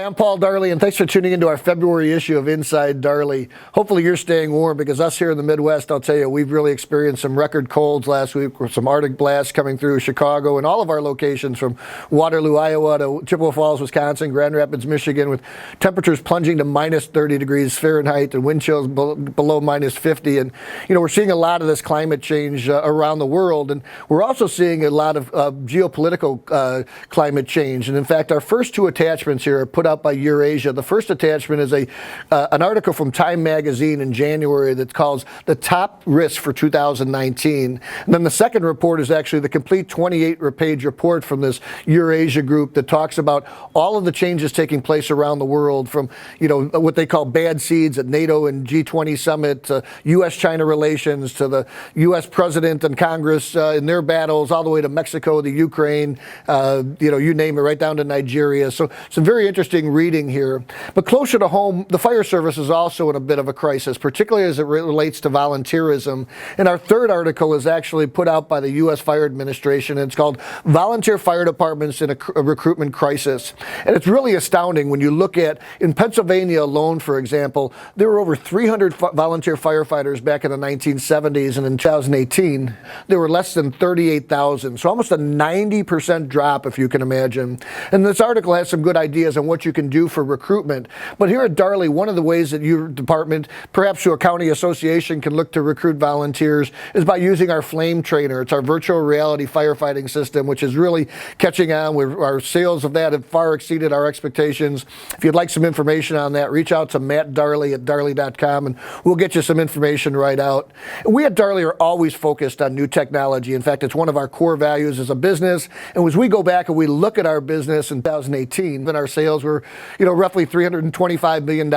Hi, I'm Paul Darley, and thanks for tuning into our February issue of Inside Darley. Hopefully you're staying warm, because us here in the Midwest, I'll tell you, we've really experienced some record colds last week with some Arctic blasts coming through Chicago and all of our locations from Waterloo, Iowa to Chippewa Falls, Wisconsin, Grand Rapids, Michigan, with temperatures plunging to minus 30 degrees Fahrenheit and wind chills below minus 50. And, you know, we're seeing a lot of this climate change around the world, and we're also seeing a lot of geopolitical climate change. And in fact, our first two attachments here are put out by Äôre. The first attachment is an article from Time magazine in January that calls the top risks for 2019. And then the second report is actually the complete 28-page report from this Äôre group that talks about all of the changes taking place around the world, from, you know, what they call bad seeds at NATO and G20 summit, to U.S.-China relations, to the U.S. president and Congress in their battles, all the way to Mexico, the Ukraine, you name it, right down to Nigeria. So some very interesting reading here. But closer to home, the fire service is also in a bit of a crisis, particularly as it relates to volunteerism. And our third article is actually put out by the U.S. Fire Administration, and it's called Volunteer Fire Departments in a Recruitment Crisis. And it's really astounding when you look at, in Pennsylvania alone, for example, there were over 300 volunteer firefighters back in the 1970s, and in 2018, there were less than 38,000. So almost a 90% drop, if you can imagine. And this article has some good ideas on what you can do for recruitment. But here at Darley, one of the ways that your department, perhaps through a county association, can look to recruit volunteers is by using our Flame Trainer. It's our virtual reality firefighting system, which is really catching on. Our sales of that have far exceeded our expectations. If you'd like some information on that, reach out to Matt Darley at darley.com, and we'll get you some information right out. We at Darley are always focused on new technology. In fact, it's one of our core values as a business. And as we go back and we look at our business in 2018, then our sales were, roughly $325 million.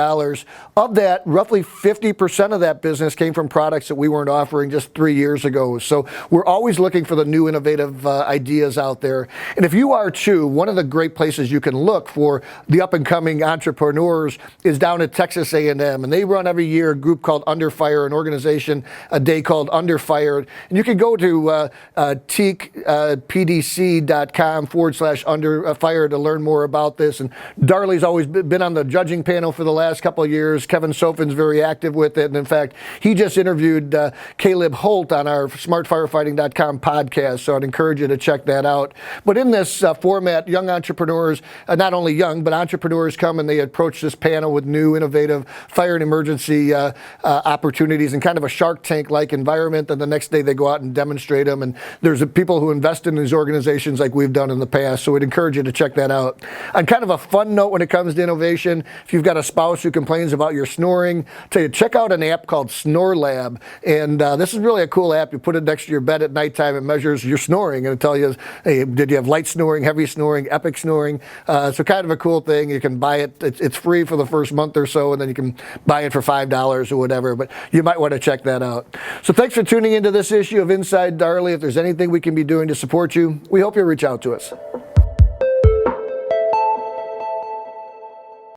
Of that, roughly 50% of that business came from products that we weren't offering just 3 years ago. So we're always looking for the new innovative ideas out there. And if you are too, one of the great places you can look for the up-and-coming entrepreneurs is down at Texas A&M. And they run every year a group called Under Fire, an organization, a day called Under Fire. And you can go to teakpdc.com/Under Fire to learn more about this. And Darley's always been on the judging panel for the last couple of years. Kevin Sofin's very active with it. And in fact, he just interviewed Caleb Holt on our smartfirefighting.com podcast. So I'd encourage you to check that out. But in this format, young entrepreneurs, not only young, but entrepreneurs come and they approach this panel with new, innovative fire and emergency opportunities in kind of a Shark Tank-like environment. And the next day they go out and demonstrate them. And there's people who invest in these organizations like we've done in the past. So we'd encourage you to check that out. On kind of a fun note when it comes to innovation, if you've got a spouse who complains about your snoring, tell you, check out an app called Snorer. And this is really a cool app. You put it next to your bed at nighttime. It measures your snoring, and it'll tell you, hey, did you have light snoring, heavy snoring, epic snoring? So kind of a cool thing. You can buy it. It's free for the first month or so, and then you can buy it for $5 or whatever. But you might want to check that out. So thanks for tuning into this issue of Inside Darley. If there's anything we can be doing to support you, we hope you'll reach out to us.